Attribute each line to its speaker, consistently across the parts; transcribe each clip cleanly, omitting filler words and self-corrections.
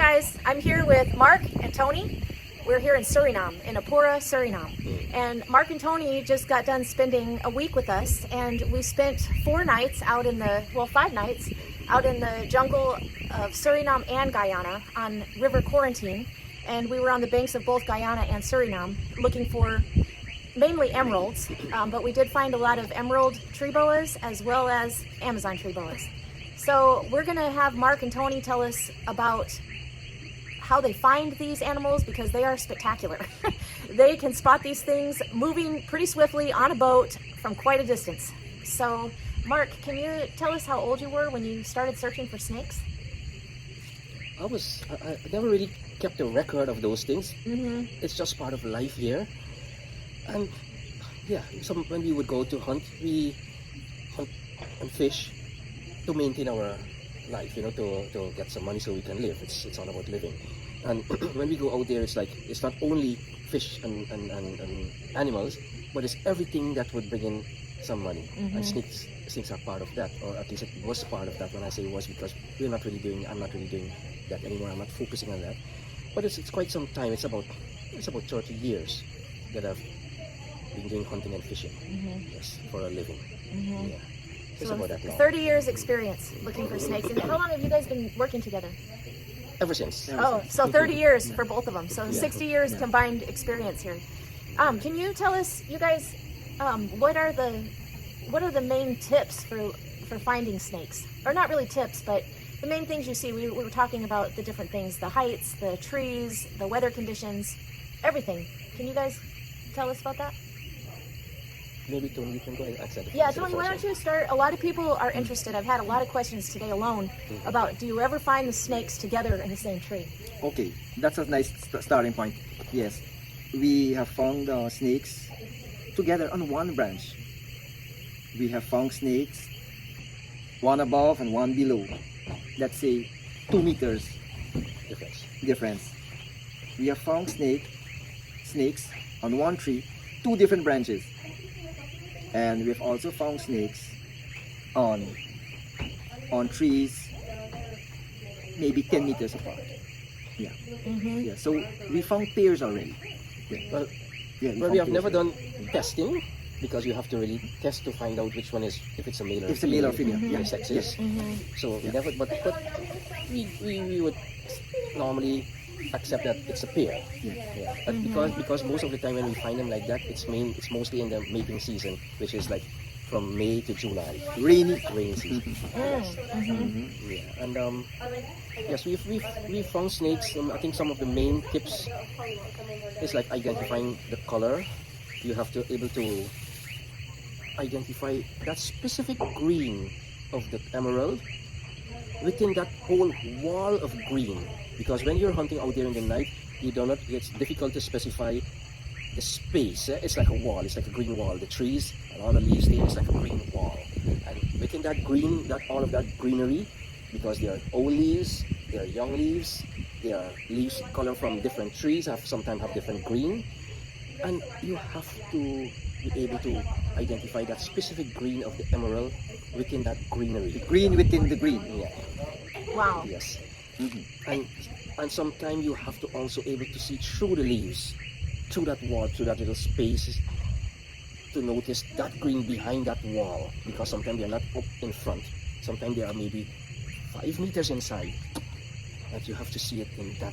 Speaker 1: guys, I'm here with Mark and Tony. We're here in Suriname, in Apora, Suriname. And Mark and Tony just got done spending a week with us, and we spent 5 nights out in the jungle of Suriname and Guyana on River Corantijn. And we were on the banks of both Guyana and Suriname looking for mainly emeralds, but we did find a lot of emerald tree boas as well as Amazon tree boas. So we're gonna have Mark and Tony tell us about how they find these animals, because they are spectacular. They can spot these things moving pretty swiftly on a boat from quite a distance. So Mark, can you tell us how old you were when you started searching for snakes?
Speaker 2: I never really kept a record of those things. It's just part of life here. And yeah, when we would go to hunt, we hunt and fish to maintain our life, to get some money so we can live. It's all about living. And when we go out there, it's not only fish and animals, but it's everything that would bring in some money. And snakes are part of that, or at least it was part of that. When I say was, because I'm not really doing that anymore. I'm not focusing on that. But it's quite some time. It's about 30 years that I've been doing hunting and fishing, yes, for a living. Yeah. It's about that long.
Speaker 1: 30 years experience looking for snakes. And how long have you guys been working together?
Speaker 2: Ever since.
Speaker 1: Oh, so 30 years for both of them. So 60 years combined experience here. Can you tell us, you guys, what are the main tips for finding snakes? Or not really tips, but the main things you see. We were talking about the different things, the heights, the trees, the weather conditions, everything. Can you guys tell us about that?
Speaker 2: Maybe Tony, you can go ahead and answer.
Speaker 1: Yeah, Tony, why don't you start? A lot of people are interested. I've had a lot of questions today alone about, do you ever find the snakes together in the same tree?
Speaker 3: Okay, that's a nice starting point. Yes, we have found snakes together on one branch. We have found snakes, one above and one below. Let's say 2 meters difference. We have found snakes on one tree, 2 different branches. And we've also found snakes on trees maybe 10 meters apart. Yeah. Yeah. So we found pairs already. Yeah.
Speaker 2: Well, we have never done testing, because you have to really test to find out which one is, if it's a male or
Speaker 3: it's a male or female.
Speaker 2: Yeah, sexes. So we never, but we would normally accept that it's a pair. But because most of the time when we find them like that, it's mostly in the mating season, which is like from May to July, rainy season. Yeah, and yes, we found snakes. I think some of the main tips is like identifying the color. You have to able to identify that specific green of the emerald within that whole wall of green. Because when you're hunting out there in the night, it's difficult to specify the space. It's like a wall, it's like a green wall. The trees and all the leaves there, it's like a green wall. And within that green, all of that greenery, because there are old leaves, there are young leaves, there are leaves color from different trees, sometimes have different green. And you have to be able to identify that specific green of the emerald within that greenery.
Speaker 3: The green within the green.
Speaker 2: Yeah.
Speaker 1: Wow.
Speaker 2: Yes. And sometimes you have to also able to see through the leaves, through that wall, through that little space, to notice that green behind that wall, because sometimes they're not up in front. Sometimes they are maybe 5 meters inside, and you have to see it in that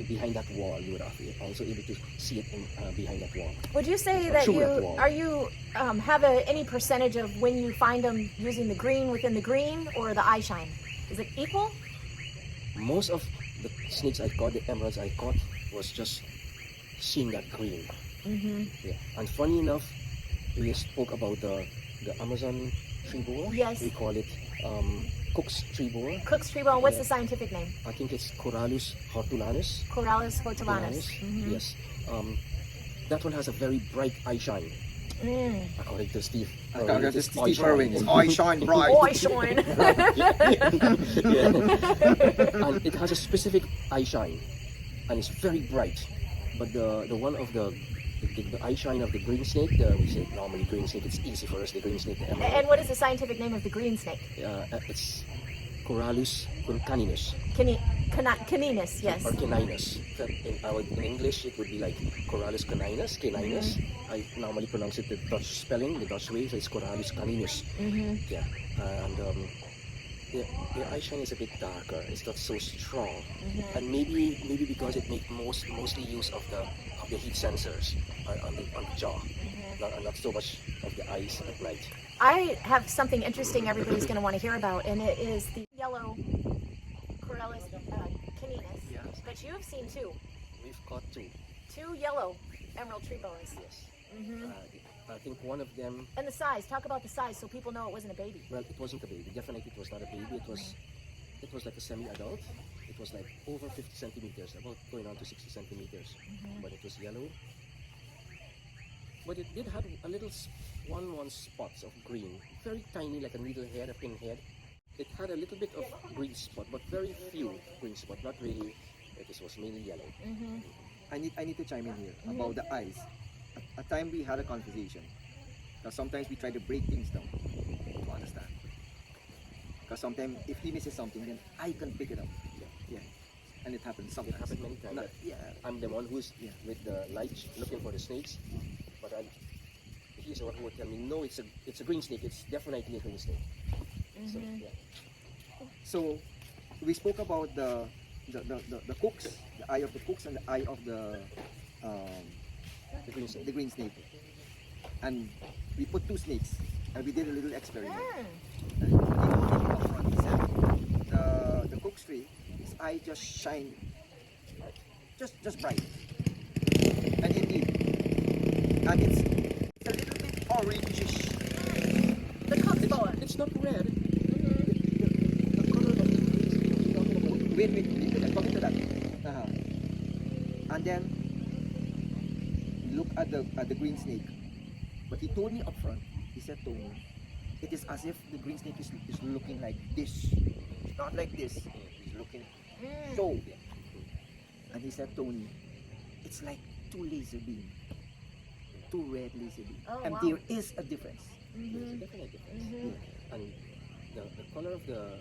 Speaker 2: behind that wall. You would also able to see it behind that wall.
Speaker 1: Would you say that you have any percentage of when you find them using the green within the green or the eye shine? Is it equal?
Speaker 2: Most of the snakes I caught, the emeralds I caught, was just seeing that green. Yeah. And funny enough, we spoke about the Amazon tree boa.
Speaker 1: Yes.
Speaker 2: We call it Cook's tree boa.
Speaker 1: Cook's tree boa. What's the scientific name?
Speaker 2: I think it's Corallus hortulanus.
Speaker 1: Corallus hortulanus.
Speaker 2: Yes. That one has a very bright eye shine. According to Steve.
Speaker 3: According to Steve Irwin, it's eye shine bright.
Speaker 1: Eye shine.
Speaker 2: And it has a specific eye shine, and it's very bright. But the one of the eye shine of the green snake, we say normally green snake, it's easy for us, the green snake.
Speaker 1: And what is the scientific name of the green snake?
Speaker 2: It's Corallus caninus.
Speaker 1: Caninus, yes.
Speaker 2: Or caninus. In English, it would be like Corallus caninus. I normally pronounce it the Dutch spelling, the Dutch way, so it's Corallus caninus. Yeah, and the eye shine is a bit darker. It's not so strong, and maybe because it makes mostly use of the heat sensors on the jaw, not so much of the eyes at night.
Speaker 1: I have something interesting everybody's going to want to hear about, and it is the yellow Corallus caninus.
Speaker 2: Yes.
Speaker 1: But you have seen two.
Speaker 2: We've caught two.
Speaker 1: Yellow emerald tree boas.
Speaker 2: Yes. I think one of them.
Speaker 1: And the size. Talk about the size so people know it wasn't a baby.
Speaker 2: Well, it wasn't a baby. Definitely, it was not a baby. It was like a semi-adult. It was like over 50 centimeters, about going on to 60 centimeters. But it was yellow. But it did have a little one spots of green, very tiny, like a needlehead, a pinhead. It had a little bit of green spot, but very few green spot. Not really. It was mainly yellow.
Speaker 3: I need to chime in here about the eyes. At a time we had a conversation. Because sometimes we try to break things down to understand. Because sometimes if he misses something, then I can pick it up. Yeah. And it happens
Speaker 2: It
Speaker 3: sometimes.
Speaker 2: happened many times.
Speaker 3: Yeah.
Speaker 2: I'm the one who's with the light looking for the snakes, but he's the one who would tell me, no, it's a green snake. It's definitely a green snake. So yeah.
Speaker 3: So we spoke about the cooks, the eye of the cooks and the eye of the
Speaker 2: green snake.
Speaker 3: the green snake. And we put two snakes and we did a little experiment. And he said the cook's tree, his eye just shine just bright. And indeed, and it's a little bit orangish.
Speaker 1: The cook's boa.
Speaker 2: It's not red.
Speaker 3: Wait, I'm talking to that. And then look at the green snake. But he told me up front, he said, Tony, it is as if the green snake is looking like this. Not like this. He's looking so. And he said, Tony, it's like two laser beams. Two red laser beams.
Speaker 1: Oh,
Speaker 3: and
Speaker 1: wow.
Speaker 3: there is a difference.
Speaker 2: There's a definite difference. And the color of the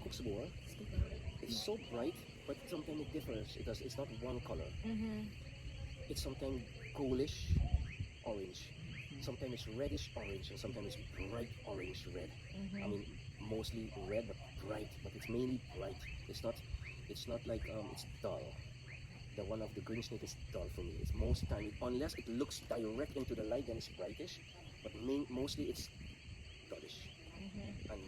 Speaker 2: cook's boa is so bright, but sometimes it differs. It's not one color. It's sometimes goldish orange. Sometimes it's reddish orange, and sometimes it's bright orange red. I mean, mostly red, but bright. But it's mainly bright. It's not like it's dull. The one of the green snake is dull for me. It's most time, unless it looks direct into the light, then it's brightish. But mostly it's dullish. And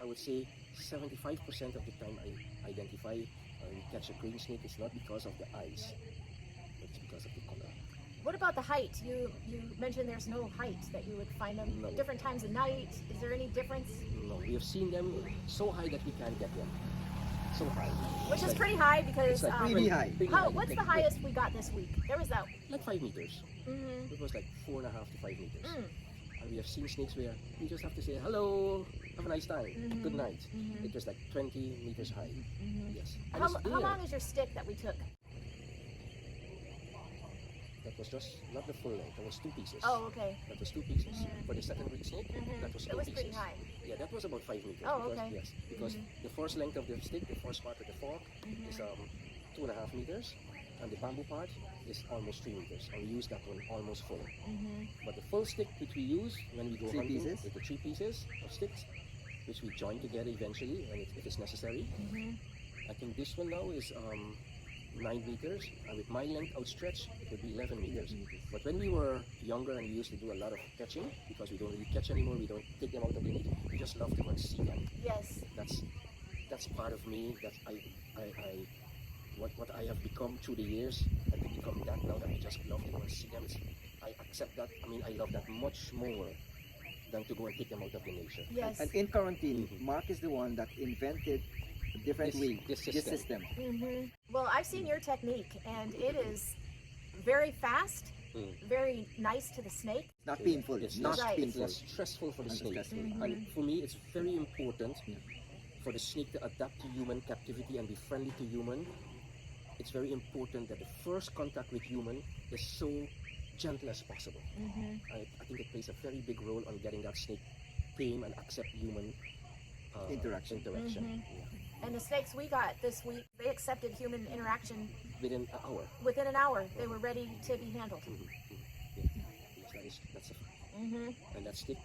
Speaker 2: I would say 75% of the time I identify and catch a green snake is not because of the eyes, but it's because of the color.
Speaker 1: What about the height? You mentioned there's no height, that you would find them
Speaker 2: No.
Speaker 1: different times of night. Is there any difference?
Speaker 2: No, we have seen them so high that we can't get them. So high.
Speaker 1: Which
Speaker 2: It's
Speaker 1: is pretty high because
Speaker 2: it's like
Speaker 3: Really high.
Speaker 1: what's the highest we got this week? There was that.
Speaker 2: Like 5 meters. It was like 4.5 to 5 meters. And we have seen snakes where you just have to say, hello, have a nice time, good night. It was like 20 meters high. Yes. And it's
Speaker 1: How
Speaker 2: there.
Speaker 1: long is your stick that we took?
Speaker 2: That was just not the full length. That was 2 pieces.
Speaker 1: Oh, okay.
Speaker 2: That was 2 pieces. For the second green snake, that was 2
Speaker 1: It was
Speaker 2: pieces.
Speaker 1: pretty high.
Speaker 2: Yeah, that was about 5 meters.
Speaker 1: Oh,
Speaker 2: because,
Speaker 1: okay.
Speaker 2: Yes, because the first length of the stick, the first part of the fork, is 2.5 meters, and the bamboo part is almost 3 meters. And we use that one almost full. But the full stick which we use when we go
Speaker 3: 3
Speaker 2: hunting
Speaker 3: pieces?
Speaker 2: with the 3 pieces of sticks, which we join together eventually when if it's necessary. I think this one now is 9 meters, and with my length outstretched, it would be 11 meters. But when we were younger and we used to do a lot of catching, because we don't really catch anymore, we don't take them out of the net, we just love to go and see them.
Speaker 1: Yes.
Speaker 2: That's part of me. That's what I have become through the years, and to become that now that I just love to go and see them. I accept that. I mean, I love that much more than to go and take them out of the nature.
Speaker 1: Yes.
Speaker 3: And in quarantine, Mark is the one that invented a different way,
Speaker 2: This
Speaker 3: this
Speaker 2: system.
Speaker 3: system.
Speaker 1: Well, I've seen your technique, and it is very fast, very nice to the snake.
Speaker 3: Not painful.
Speaker 2: It's
Speaker 3: Not
Speaker 1: right.
Speaker 2: It's
Speaker 3: painful.
Speaker 2: less stressful for the
Speaker 3: Less
Speaker 2: snake.
Speaker 3: stressful.
Speaker 2: And for me, it's very important for the snake to adapt to human captivity and be friendly to human. It's very important that the first contact with human is so gentle as possible. I think it plays a very big role on getting that snake tame and accept human
Speaker 3: Interaction.
Speaker 2: Yeah.
Speaker 1: And the snakes we got this week, they accepted human interaction
Speaker 2: Within an hour.
Speaker 1: within an hour. They were ready to be handled.
Speaker 2: Yes, that's a fact. And that stick,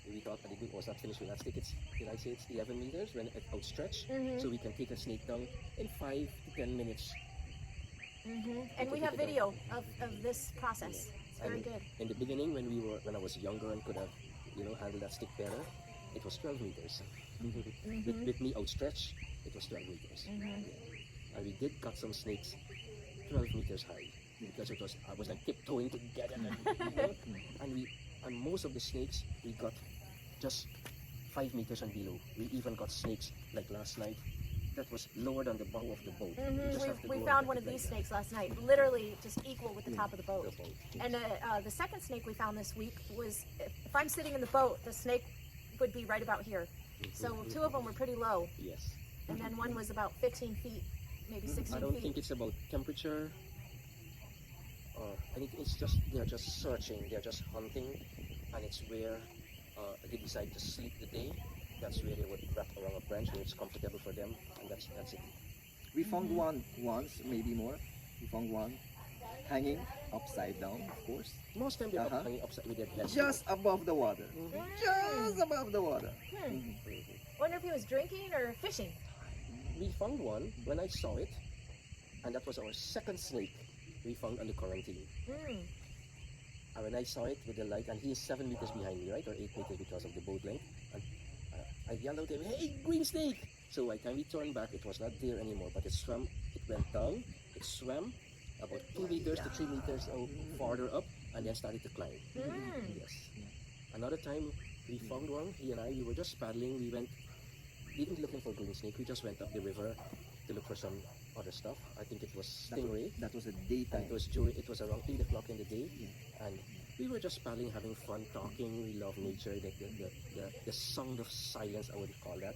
Speaker 2: we thought that it was not finished with that stick. Did I say it's 11 meters when it outstretched? So we can take a snake down in 5 to 10 minutes.
Speaker 1: And we have video of this process. It's very good.
Speaker 2: In the beginning, when I was younger and could have, handled that stick better, it was 12 meters. With me outstretched, it was 12 meters. And we did cut some snakes 12 meters high because I was like tiptoeing to get them. And most of the snakes we got just 5 meters and below. We even got snakes like last night that was lower than the bow of the boat.
Speaker 1: We found one of these snakes last night, literally just equal with the top of the boat. And the second snake we found this week was, if I'm sitting in the boat, the snake would be right about here. So 2 of them were pretty low.
Speaker 2: Yes.
Speaker 1: And then one was about 15 feet, maybe 16 feet.
Speaker 2: I don't think it's about temperature. I think it's just, they're just searching, they're just hunting, and it's where they decide to sleep the day. That's where they would wrap around a branch where it's comfortable for them, and that's it.
Speaker 3: We found one once, maybe more. We found one hanging upside down, of course.
Speaker 2: Most time they're hanging upside with their heads.
Speaker 3: Just above the water. Just above the water.
Speaker 1: Wonder if he was drinking or fishing.
Speaker 2: We found one when I saw it, and that was our second snake we found on the quarantine. And when I saw it with the light, and he is 7 meters behind me, right, or 8 meters because of the boat length, and I yelled out to him, "Hey, green snake!" So by the time we turned back, it was not there anymore, but it swam. It went down. It swam about 2 meters to 3 meters farther up, and then started to climb. Yes. Another time we found one. He and I, we were just paddling. We didn't looking for green snake. We just went up the river to look for some other stuff. I think it was stingray.
Speaker 3: That was a daytime.
Speaker 2: It was around 8 o'clock in the day, and we were just paddling, having fun, talking. We love nature. The sound of silence, I would call that.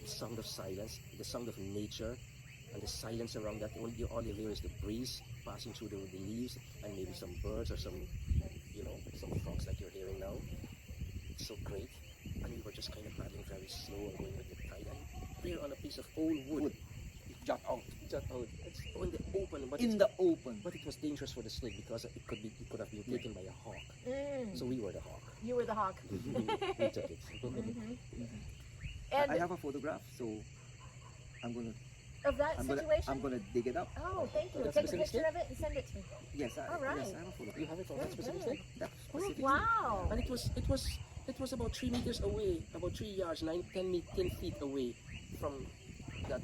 Speaker 2: The sound of silence, the sound of nature, and the silence around that. All you hear is the breeze passing through the leaves, and maybe some birds or some frogs like you're hearing now. It's so great. And we were just kind of paddling very slow and going with the tide. And here on a piece of old wood. Jut out. It's in the open, but it was dangerous for the snake because it could have been taken by a hawk. So we were the hawk.
Speaker 1: You were the hawk.
Speaker 2: We took it.
Speaker 1: And
Speaker 3: I have a photograph, so
Speaker 1: of that situation?
Speaker 3: I'm gonna dig it up.
Speaker 1: Oh, thank you.
Speaker 2: That
Speaker 1: Take a
Speaker 2: specific
Speaker 1: picture of it and send it to me.
Speaker 3: Yes,
Speaker 1: All right.
Speaker 3: yes, I have a photograph.
Speaker 2: You have it from that specific snake?
Speaker 3: That
Speaker 1: Oh,
Speaker 3: specific
Speaker 1: wow.
Speaker 2: And it was about 3 meters away, about 3 yards, 10 feet away from that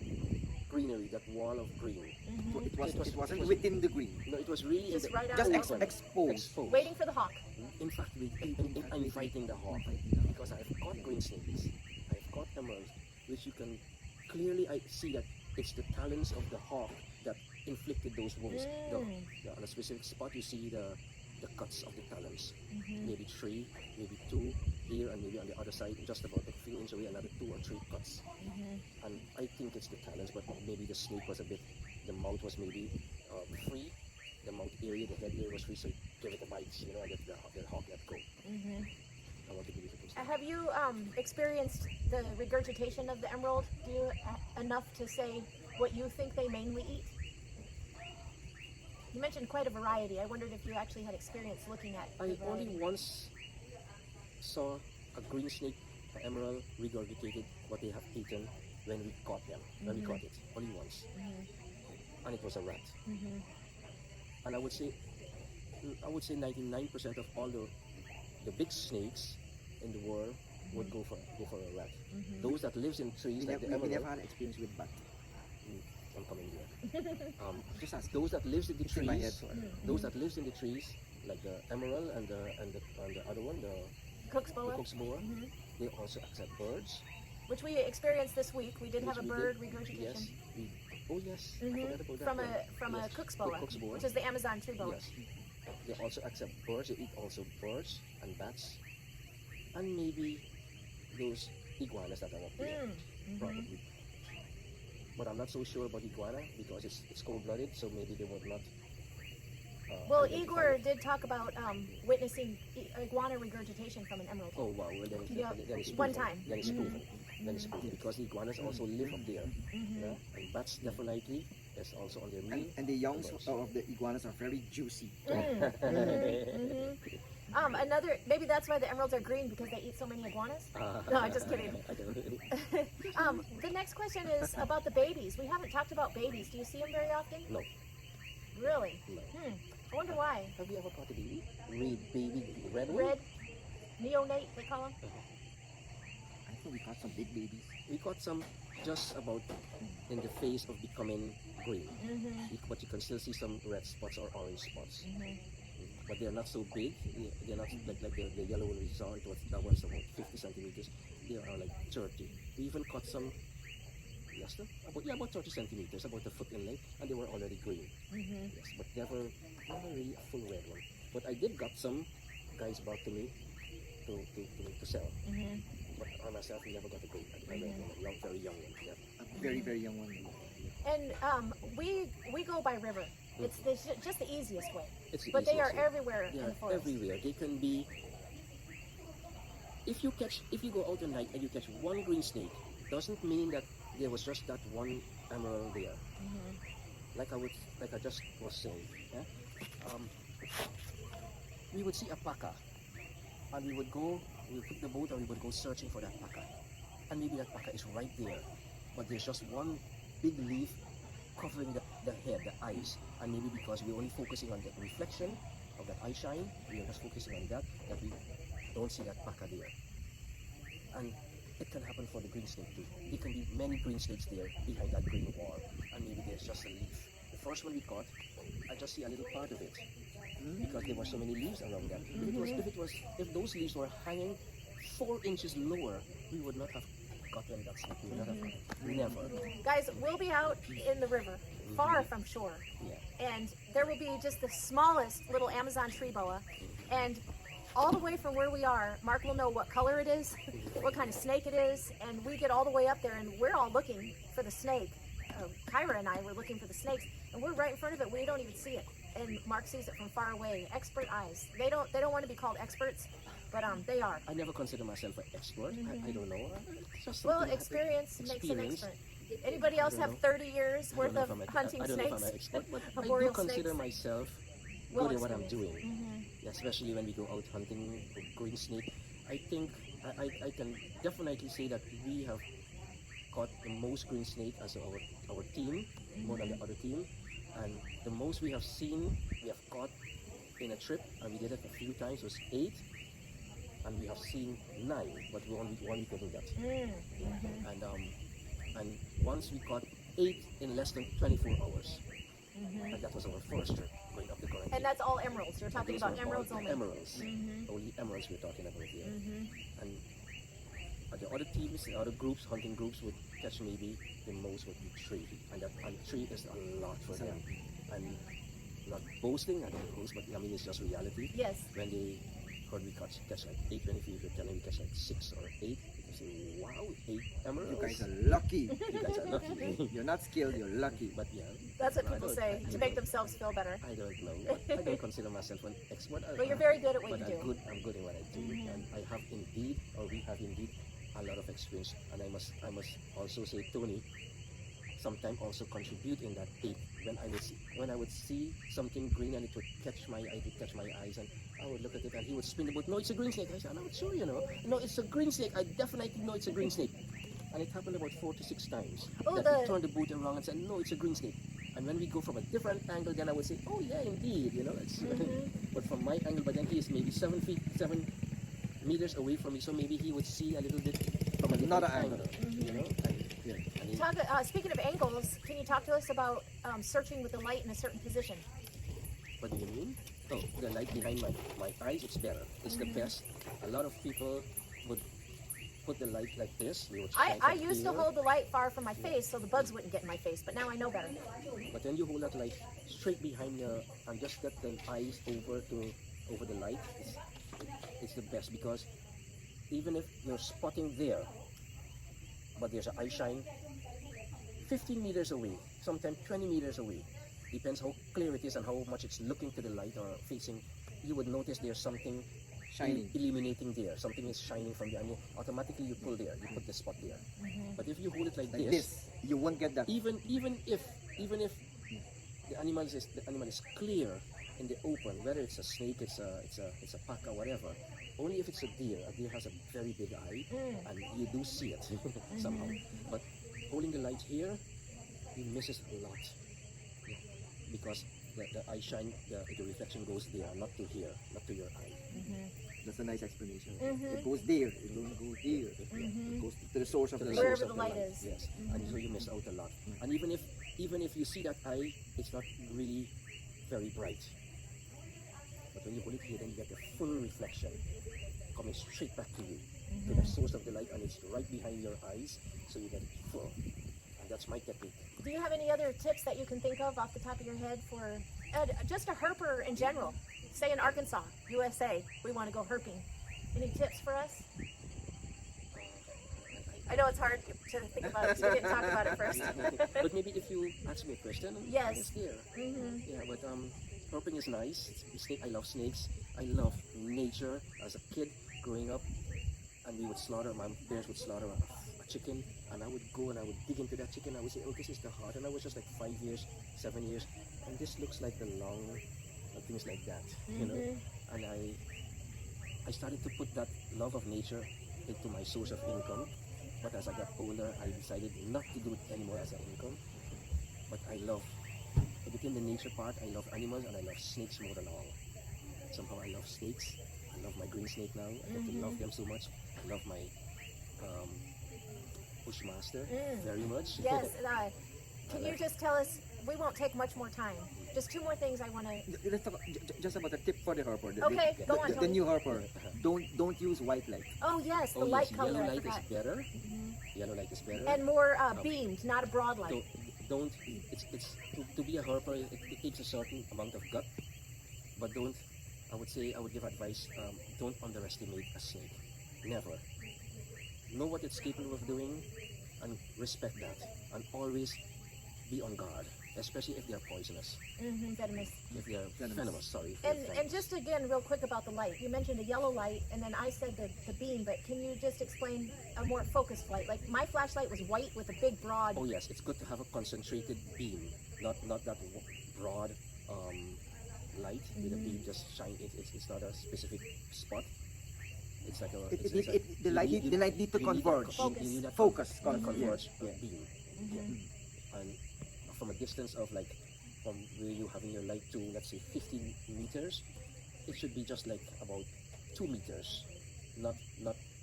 Speaker 2: greenery, that wall of green.
Speaker 3: It wasn't within the green.
Speaker 2: No, it was really
Speaker 1: Just right out
Speaker 3: Just
Speaker 1: of the open.
Speaker 3: exposed.
Speaker 1: Waiting for the hawk.
Speaker 2: In fact, I'm fighting the hawk because I've caught green snakes, I've caught emeralds, which you can clearly see that it's the talons of the hawk that inflicted those wounds. On a specific spot, you see the cuts of the talons. Maybe 3, maybe 2 here, and maybe on the other side, just about a few inches away, another 2 or 3 cuts. And I think it's the talons, but maybe the snake was the mouth was maybe free. The mouth area, the head area was free, so it gave it a bite, and the hawk let go. I want to believe it was that.
Speaker 1: Have you experienced the regurgitation of the emerald? Do you enough to say what you think they mainly eat? You mentioned quite a variety. I wondered if you actually had experience looking at the
Speaker 2: I
Speaker 1: variety.
Speaker 2: only once saw a green snake, an emerald, regurgitated what they have eaten when we caught them, when we caught it, only once. And it was a rat. And I would say 99% of all the big snakes in the world would go for a rat. Those that lives in trees, like the
Speaker 3: We
Speaker 2: emerald,
Speaker 3: never had experience with bat.
Speaker 2: I'm coming here.
Speaker 3: Just ask.
Speaker 2: Those that lives in the
Speaker 3: It's in my head,
Speaker 2: trees,
Speaker 3: sorry.
Speaker 2: those that lives in the trees, like the emerald and the other one, the
Speaker 1: Cook's boa,
Speaker 2: cook's boa, they also accept birds.
Speaker 1: which we experienced this week. We did have a
Speaker 2: Which we
Speaker 1: bird
Speaker 2: did.
Speaker 1: regurgitation.
Speaker 2: Yes. I forgot about that
Speaker 1: From
Speaker 2: one.
Speaker 1: a
Speaker 2: Yes,
Speaker 1: cook's
Speaker 2: the
Speaker 1: boa,
Speaker 2: cook's boa.
Speaker 1: which is the Amazon tree boa.
Speaker 2: Yes. They also accept birds. They eat also birds and bats, and maybe those iguanas that are up there, probably. But I'm not so sure about iguana because it's cold-blooded, so maybe they would not.
Speaker 1: Well,
Speaker 2: identify
Speaker 1: Igor
Speaker 2: it.
Speaker 1: did talk about witnessing iguana regurgitation from an emerald.
Speaker 2: Oh wow! Well, then
Speaker 1: Yeah.
Speaker 2: it's
Speaker 1: One
Speaker 2: proven.
Speaker 1: time.
Speaker 2: Then it's proven. when it's cold, because the iguanas also live up there. Yeah? And bats definitely is also on their meal.
Speaker 3: And the youngs of the iguanas are very juicy.
Speaker 1: Another, maybe that's why the emeralds are green, because they eat so many iguanas. No, I'm just kidding.
Speaker 2: I don't
Speaker 1: The next question is about the babies. We haven't talked about babies. Do you see them very often?
Speaker 2: No.
Speaker 1: Really?
Speaker 2: No.
Speaker 1: I wonder why.
Speaker 2: Have you ever caught a baby? Red one?
Speaker 1: Red, neonate, they call them.
Speaker 3: I think we caught some big babies.
Speaker 2: We caught some just about in the phase of becoming green. But you can still see some red spots or orange spots. But they're not so big. They're not like the yellow one we saw. That was about 50 centimeters. They are like 30. We even caught some about 30 centimeters, about a foot in length, and they were already green. Yes, but never really a full red one. But I did got some guys brought to me to sell. But I myself never got a red one, very young one. Yeah.
Speaker 3: A very, very young one.
Speaker 1: And we go by river. It's just the easiest way.
Speaker 2: But
Speaker 1: they are everywhere in
Speaker 2: They
Speaker 1: the
Speaker 2: are
Speaker 1: forest.
Speaker 2: everywhere. They can be. If you go out at night and you catch one green snake, doesn't mean that there was just that one emerald there. Like I just was saying. Yeah? We would see a paca, and we would put the boat and we would go searching for that paca. And maybe that paca is right there, but there's just one big leaf covering the head, the eyes, and maybe because we're only focusing on the reflection of that eye shine, we are just focusing on that we don't see that paca there. And it can happen for the green snake too. There can be many green snakes there behind that green wall, and maybe there's just a leaf. The first one we caught, I just see a little part of it because there were so many leaves around that. If those leaves were hanging 4 inches lower, we would not have gotten that snake. We would not have never.
Speaker 1: Guys, we'll be out in the river, far from shore,
Speaker 2: Yeah.
Speaker 1: and there will be just the smallest little Amazon tree boa, and all the way from where we are, Mark will know what color it is, what kind of snake it is, and we get all the way up there, and we're all looking for the snake. Kyra and I were looking for the snakes, and we're right in front of it. We don't even see it, and Mark sees it from far away. Expert eyes. They don't want to be called experts, but they are.
Speaker 2: I never consider myself an expert. I don't know. It's just
Speaker 1: Well,
Speaker 2: something
Speaker 1: experience makes an
Speaker 2: Experience.
Speaker 1: expert. Anybody else have 30 years worth of hunting
Speaker 2: I don't know if I'm an
Speaker 1: snakes?
Speaker 2: expert, but I do
Speaker 1: Arboreal
Speaker 2: consider
Speaker 1: snakes?
Speaker 2: myself
Speaker 1: Well
Speaker 2: good at what I'm
Speaker 1: experienced.
Speaker 2: doing. Especially when we go out hunting green snake. I think I can definitely say that we have caught the most green snake as our team, more than the other team. And the most we have caught in a trip, and we did it a few times, was 8. And we have seen 9, but we only couldn't get. And once we caught 8 in less than 24 hours. And that was our first trip going up the Corantijn.
Speaker 1: And that's all emeralds. You're talking about emeralds only.
Speaker 2: Emeralds. Only emeralds we're talking about here. And the other teams, the other groups, hunting groups would catch maybe the most would be 3. And 3 is a lot for them. And not boasting, I don't boast, but I mean it's just reality.
Speaker 1: Yes.
Speaker 2: When they heard we catch like 8, 24, if you're telling we catch like 6 or 8, you say, wow, 8 emeralds.
Speaker 3: You guys are lucky.
Speaker 2: You guys are lucky.
Speaker 3: You're not skilled, you're lucky.
Speaker 2: But yeah.
Speaker 1: That's what
Speaker 2: I
Speaker 1: people
Speaker 2: don't-
Speaker 1: say
Speaker 2: I
Speaker 1: to make
Speaker 2: don't-
Speaker 1: themselves feel better.
Speaker 2: I don't know. I don't consider myself an expert.
Speaker 1: But you're very good at what
Speaker 2: But
Speaker 1: you
Speaker 2: I'm
Speaker 1: do.
Speaker 2: good. I'm good at what I do, and we have indeed a lot of experience. And I must also say, Tony, sometimes also contribute in that 8. When I would see something green and it would catch my eyes, and I would look at it and he would spin the boat. No, it's a green snake. I said, I'm not sure, No, it's a green snake. I definitely know it's a green snake. And it happened about 4 to 6 times.
Speaker 1: Oh,
Speaker 2: That he turned the boat around and said, no, it's a green snake. And when we go from a different angle, then I would say, oh yeah, indeed, It's, but from my angle, but then he is maybe 7 meters away from me, so maybe he would see a little bit from another angle,
Speaker 1: Speaking of angles, can you talk to us about searching with the light in a certain position?
Speaker 2: What do you mean? Oh, the light behind my eyes, it's better. It's the best. A lot of people would put the light like this. We would shine
Speaker 1: I
Speaker 2: from
Speaker 1: used to
Speaker 2: here.
Speaker 1: hold the light far from my face so the bugs wouldn't get in my face, but now I know better.
Speaker 2: But then you hold that light straight behind you and just get the eyes over the light. It's the best, because even if you're spotting there, but there's an eye shine 15 meters away, sometimes 20 meters away, depends how clear it is and how much it's looking to the light or facing, you would notice there's something
Speaker 3: Shining.
Speaker 2: illuminating there. Something is shining from there, and automatically you pull there. You put the spot there. But if you hold it like,
Speaker 3: Like this, you won't get that.
Speaker 2: even if the animal is clear in the open, whether it's a snake, it's a paca, whatever. Only if it's a deer has a very big eye, and you do see it somehow. But holding the light here, he misses a lot. Yeah. Because the eye shine, the reflection goes there, not to here, not to your eye.
Speaker 3: That's a nice explanation. It goes there. It don't go here. It goes to the source of
Speaker 2: To
Speaker 3: the
Speaker 2: the
Speaker 3: light.
Speaker 1: Wherever
Speaker 2: source of
Speaker 1: the light is.
Speaker 2: Yes, and so you miss out a lot. And even if you see that eye, it's not really very bright. But when you hold it here, then you get the full reflection coming straight back to you, to the source of the light, and it's right behind your eyes, so you get it full. And that's my technique.
Speaker 1: Do you have any other tips that you can think of off the top of your head for just a herper in general? Say in Arkansas, USA, we want to go herping. Any tips for us? I know it's hard to think about it, so we didn't talk about it first.
Speaker 2: But maybe if you ask me a question,
Speaker 1: Yes.
Speaker 2: it's there. Yeah, but herping is nice. I love snakes. I love nature. As a kid growing up, and my parents would slaughter a chicken, and I would go and I would dig into that chicken. I would say, oh, this is the heart. And I was just like 5 years, 7 years, and this looks like the lung, and things like that, you know. And I started to put that love of nature into my source of income. But as I got older, I decided not to do it anymore as an income. But I love, within the nature part, I love animals and I love snakes more than all. Somehow I love snakes. I love my green snake now. I get to love them so much. I love my bushmaster very much.
Speaker 1: Yes, can you just tell us, we won't take much more time, just 2 more things I want to...
Speaker 3: Let's talk just about the tip for the herper.
Speaker 1: Okay, go on,
Speaker 3: The
Speaker 1: Tony.
Speaker 3: new herper. Don't use white light.
Speaker 1: Oh yes, the
Speaker 2: Oh,
Speaker 1: light
Speaker 2: yes,
Speaker 1: color,
Speaker 2: yellow
Speaker 1: I
Speaker 2: light
Speaker 1: forgot.
Speaker 2: is better. Yellow light is better.
Speaker 1: And more beamed, not a broad light.
Speaker 2: Don't it's to be a herper, it takes a certain amount of gut, but I would give advice, don't underestimate a snake. Never. Know what it's capable of doing and respect that, and always be on guard, especially if they are poisonous.
Speaker 1: Venomous.
Speaker 2: If they are venomous, sorry.
Speaker 1: And just again, real quick about the light. You mentioned a yellow light, and then I said the beam, but can you just explain a more focused light? Like my flashlight was white with a big broad...
Speaker 2: Oh yes, it's good to have a concentrated beam, not that broad light with a beam just shine. It's not a specific spot. It's like
Speaker 3: The light need to converge. Focus.
Speaker 2: Converge
Speaker 3: Yeah.
Speaker 2: beam. And from a distance of like from where you having your light to, let's say 15 meters, it should be just like about 2 meters, not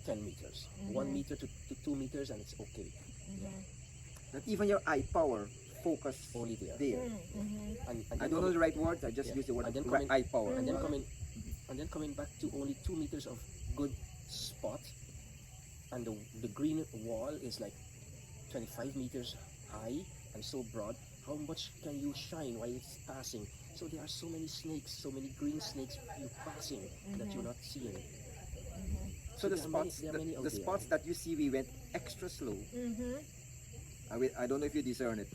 Speaker 2: 10 meters. 1 meter to 2 meters, and it's okay.
Speaker 3: That even your eye power focus
Speaker 2: Only there. And
Speaker 3: I don't know the right words. I just use the word
Speaker 2: and then
Speaker 3: eye power.
Speaker 2: and then coming back to only 2 meters of good spot, and the green wall is like 25 meters high and so broad. How much can you shine while it's passing? So there are so many snakes, so many green snakes you passing that you're not seeing.
Speaker 3: So the
Speaker 2: there are
Speaker 3: spots,
Speaker 2: there are many out
Speaker 3: the
Speaker 2: there.
Speaker 3: spots that you see, we went extra slow. I don't know if you discern it.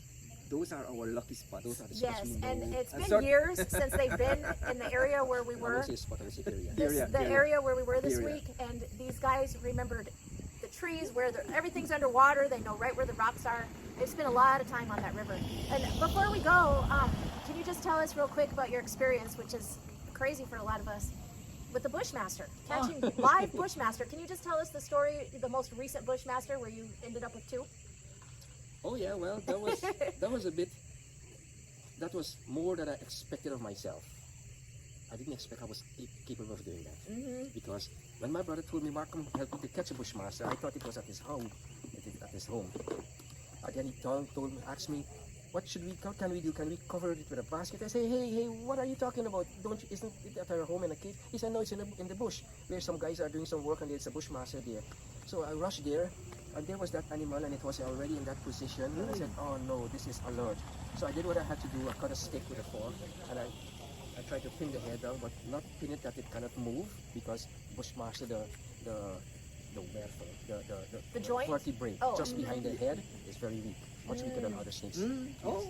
Speaker 3: Those are our lucky spots.
Speaker 2: Those are the spots
Speaker 1: Yes,
Speaker 2: we know.
Speaker 1: and it's been
Speaker 3: sorry.
Speaker 1: years since they've been in the area where we
Speaker 2: I
Speaker 1: were.
Speaker 2: won't say spot, I will say area.
Speaker 1: The area where we were this
Speaker 3: Area.
Speaker 1: week, and these guys remembered the trees where everything's underwater. They know right where the rocks are. They've spent a lot of time on that river. And before we go, can you just tell us real quick about your experience, which is crazy for a lot of us, with the Bushmaster, catching live Bushmaster. Can you just tell us the story, the most recent Bushmaster, where you ended up with 2?
Speaker 2: Oh yeah, well that was more than I expected of myself. I didn't expect I was capable of doing that. Because when my brother told me, Mark, come help me to catch a Bushmaster, I thought it was at his home. And then he asked me, what can we do? Can we cover it with a basket? I say, hey, what are you talking about? Isn't it at our home in a cave? He said, no, it's in the bush, where some guys are doing some work and there's a Bushmaster there. So I rushed there, and there was that animal, and it was already in that position. And I said, oh no, this is alert. So I did what I had to do. I cut a stick with a fork, and I tried to pin the head down, but not pin it that it cannot move, because Bushmaster, the
Speaker 1: joint?
Speaker 2: vertebrae
Speaker 1: Oh.
Speaker 2: just behind the head is very weak, much weaker than other snakes.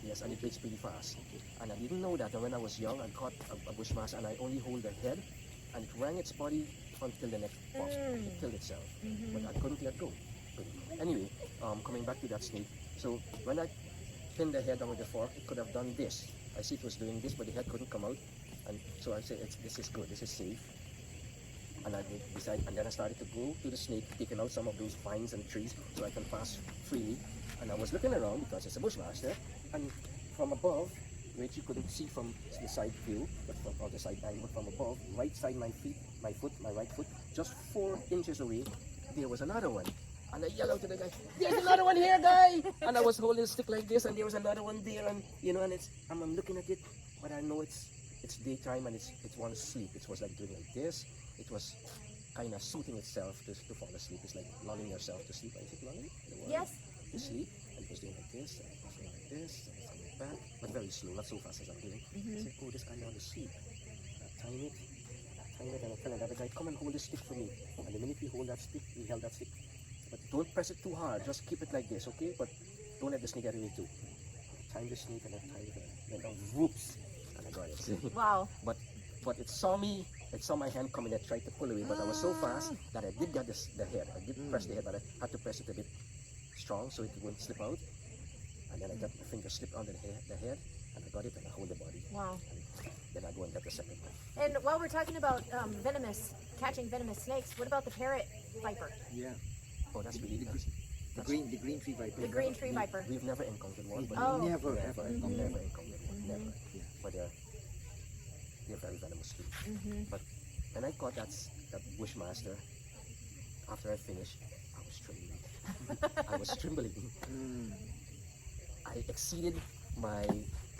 Speaker 2: Yes, and it breaks pretty fast. And I didn't know that. And when I was young, I caught a Bushmaster, and I only hold the head, and it rang its body until the next post. It killed itself. But I couldn't let go. Anyway, coming back to that snake. So when I pinned the head down with the fork, it could have done this. I see it was doing this, but the head couldn't come out. And so I said, this is good, this is safe. And I decided, and then I started to go to the snake, taking out some of those vines and trees so I can pass freely. And I was looking around because it's a bushmaster, and from above, which you couldn't see from the side view, but from the side angle, from above, right side my right foot, just 4 inches away, there was another one. And I yelled out to the guy, "There's another one here, guy!" And I was holding a stick like this, and there was another one there, and and I'm looking at it, but I know it's daytime and it wants to sleep. It was like doing like this. It was kind of soothing itself to fall asleep. It's like lulling yourself to sleep. Is it lulling?
Speaker 1: Yes.
Speaker 2: To sleep. And it was doing like this, and it was doing like this, and coming back, but very slow, not so fast as I'm doing. I said, "Oh, this guy wants to sleep." I time it, and I tell another guy, "Come and hold this stick for me." And the minute we held that stick, but don't press it too hard. Just keep it like this, okay? But don't let the snake get away too. Time the snake and I tied it, and then whoops, and I got it.
Speaker 1: Wow.
Speaker 2: But it saw me. It saw my hand coming. It tried to pull away, but I was so fast that I did get the head. I did press the head, but I had to press it a bit strong so it wouldn't slip out. And then I got my finger slipped under the head, and I got it, and I hold the body.
Speaker 1: Wow.
Speaker 2: And then I go and get the second one.
Speaker 1: And while we're talking about catching venomous snakes, what about the parrot viper?
Speaker 3: Yeah.
Speaker 2: Oh, that's really nice.
Speaker 3: The green tree viper.
Speaker 1: The green tree viper.
Speaker 2: We've never encountered one, but
Speaker 1: Oh.
Speaker 3: Never
Speaker 2: never
Speaker 3: ever.
Speaker 2: encountered one. Never.
Speaker 3: Yeah.
Speaker 2: But they're very venomous too. But when I caught that bushmaster, after I finished, I was trembling. I was trembling. I exceeded my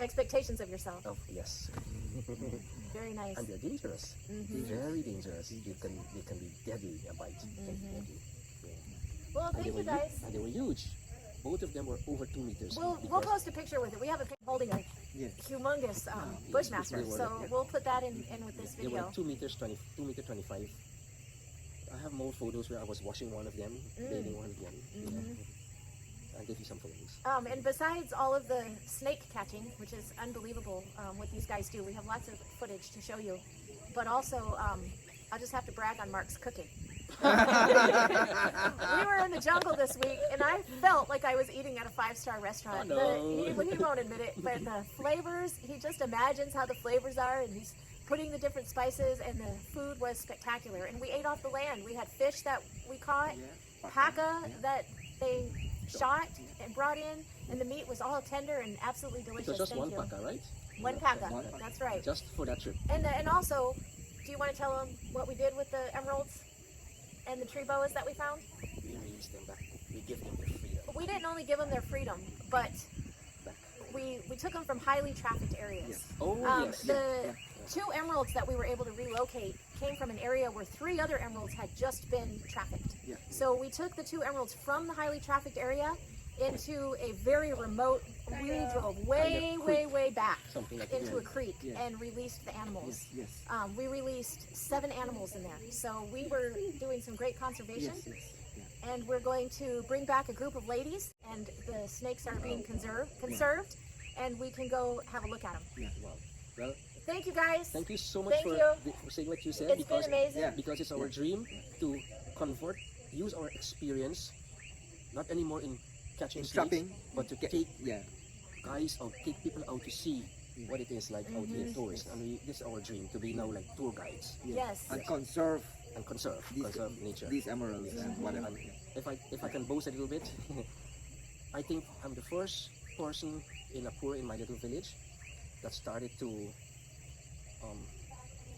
Speaker 1: Expectations of yourself.
Speaker 2: yes.
Speaker 1: Very nice.
Speaker 2: And they're dangerous. Very dangerous. They can be deadly. A bite. Deadly. Yeah.
Speaker 1: Well,
Speaker 2: And
Speaker 1: thank
Speaker 2: they
Speaker 1: you
Speaker 2: were
Speaker 1: guys.
Speaker 2: and they were huge. Both of them were over 2 meters.
Speaker 1: We'll
Speaker 2: because-
Speaker 1: post a picture with it. We have a picture holding a
Speaker 3: Yeah.
Speaker 1: humongous bushmaster,
Speaker 2: they were,
Speaker 1: so
Speaker 2: yeah.
Speaker 1: we'll put that in with this
Speaker 2: They were
Speaker 1: video.
Speaker 2: 2 meters 25. I have more photos where I was washing one of them, bathing one of them. I'll give you some photos.
Speaker 1: And besides all of the snake catching, which is unbelievable what these guys do, we have lots of footage to show you. But also, I'll just have to brag on Mark's cooking. We were in the jungle this week, and I felt like I was eating at a 5-star restaurant.
Speaker 2: Oh, no.
Speaker 1: He won't admit it, but the flavors, he just imagines how the flavors are, and he's putting the different spices, and the food was spectacular. And we ate off the land. We had fish that we caught, paca that they shot and brought in, and the meat was all tender and absolutely
Speaker 2: It
Speaker 1: delicious.
Speaker 2: was just
Speaker 1: Thank
Speaker 2: one
Speaker 1: you.
Speaker 2: paca, right?
Speaker 1: One paca,
Speaker 3: One paca.
Speaker 1: that's right.
Speaker 2: Just for that trip.
Speaker 1: And also, do you want to tell them what we did with the emeralds and the tree boas that we found?
Speaker 2: We released them back. We give them their freedom
Speaker 1: We didn't only give them their freedom, but
Speaker 2: back.
Speaker 1: we took them from highly trafficked areas.
Speaker 3: Yes.
Speaker 2: Oh, yes.
Speaker 1: The 2 emeralds that we were able to relocate came from an area where 3 other emeralds had just been trafficked.
Speaker 3: Yeah.
Speaker 1: So we took the 2 emeralds from the highly trafficked area into a very remote, we drove way back
Speaker 2: Something like
Speaker 1: into
Speaker 2: that.
Speaker 1: a creek
Speaker 3: Yeah.
Speaker 1: and released the animals.
Speaker 3: Yes.
Speaker 1: We released 7 animals in there. So we were doing some great conservation.
Speaker 3: Yes. Yeah.
Speaker 1: And we're going to bring back a group of ladies, and the snakes are being conserved, and we can go have a look at them.
Speaker 2: Wow. Well,
Speaker 1: Thank you guys.
Speaker 2: thank you so much
Speaker 1: Thank
Speaker 2: for,
Speaker 1: you.
Speaker 2: for saying what you said.
Speaker 1: It's been amazing.
Speaker 3: Yeah.
Speaker 2: Because it's our dream to use our experience, not anymore in catching
Speaker 3: In
Speaker 2: snakes,
Speaker 3: trapping.
Speaker 2: but to take
Speaker 3: Yeah.
Speaker 2: guys out, take people out to see what it is like out here, tourists. And this is our dream, to be now like tour guides
Speaker 1: Yes.
Speaker 3: And conserve
Speaker 2: and conserve nature.
Speaker 3: these emeralds and whatever.
Speaker 2: And if I can boast a little bit, I think I'm the first person in Apora, in my little village, that started to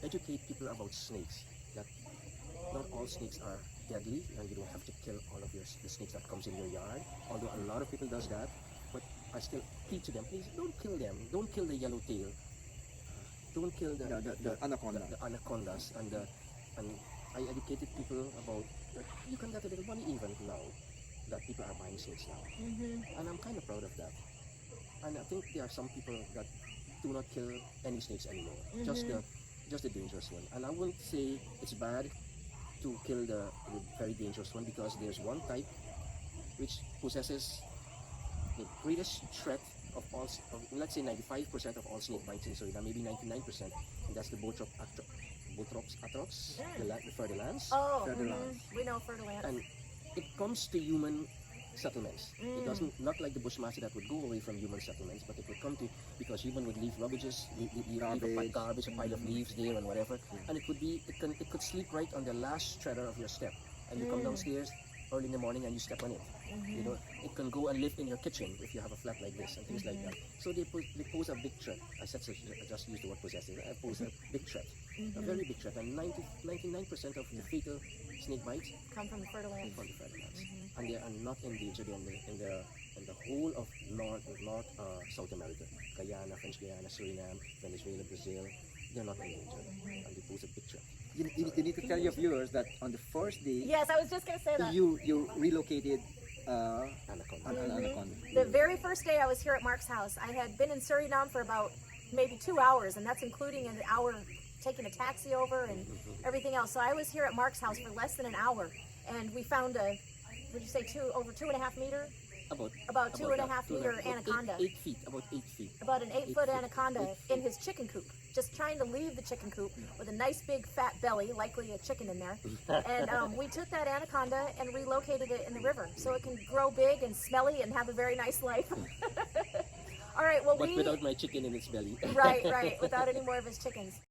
Speaker 2: educate people about snakes. That not all snakes are deadly, and you don't have to kill all of the snakes that comes in your yard. Although a lot of people does that, but I still plead to them, please don't kill them. Don't kill the yellowtail. Don't kill the
Speaker 3: anaconda.
Speaker 2: the anacondas, and I educated people about that you can get a little money even now that people are buying snakes now, and I'm kind of proud of that. And I think there are some people that do not kill any snakes anymore, just the dangerous one. And I wouldn't say it's bad to kill the very dangerous one, because there's one type which possesses the greatest threat of all, let's say 95% of all snake bites in Suriname, maybe 99%, and that's the Botrox, Atrox, the Ferdinands.
Speaker 1: Oh,
Speaker 3: Ferdinand.
Speaker 1: we know Ferdinand.
Speaker 2: And it comes to human settlements. It doesn't, not like the Bushmaster that would go away from human settlements, but it would come to, because human would leave rumbages, leave a garbage, a pile of leaves there and whatever, and it could sleep right on the last shredder of your step, and you come downstairs early in the morning and you step on it. You know, it can go and live in your kitchen if you have a flat like this and things like that. So they pose a big threat. I just used the word possessive. I pose a big threat, a very big threat, and 99% of the fatal snake bites
Speaker 1: Come from the Ferdinand.
Speaker 2: from the Ferdinands, and they are not endangered in the whole of South America, Guyana, French Guyana, Suriname, Venezuela, Brazil. They're not endangered, and they pose a big threat.
Speaker 3: You need to tell your viewers that on the first day,
Speaker 1: Yes, I was just going to say that.
Speaker 3: you relocated
Speaker 2: Anaconda.
Speaker 3: an anaconda.
Speaker 1: The very first day I was here at Mark's house, I had been in Suriname for about maybe 2 hours, and that's including an hour taking a taxi over and everything else. So I was here at Mark's house for less than an hour, and we found would you say over 2.5 meter? About 2.5 meter anaconda.
Speaker 2: 8 feet, about 8 feet.
Speaker 1: About an 8-foot anaconda in his chicken coop, just trying to leave the chicken coop with a nice big fat belly, likely a chicken in there. And we took that anaconda and relocated it in the river so it can grow big and smelly and have a very nice life. All right, well,
Speaker 2: But without my chicken in its belly.
Speaker 1: right, without any more of his chickens.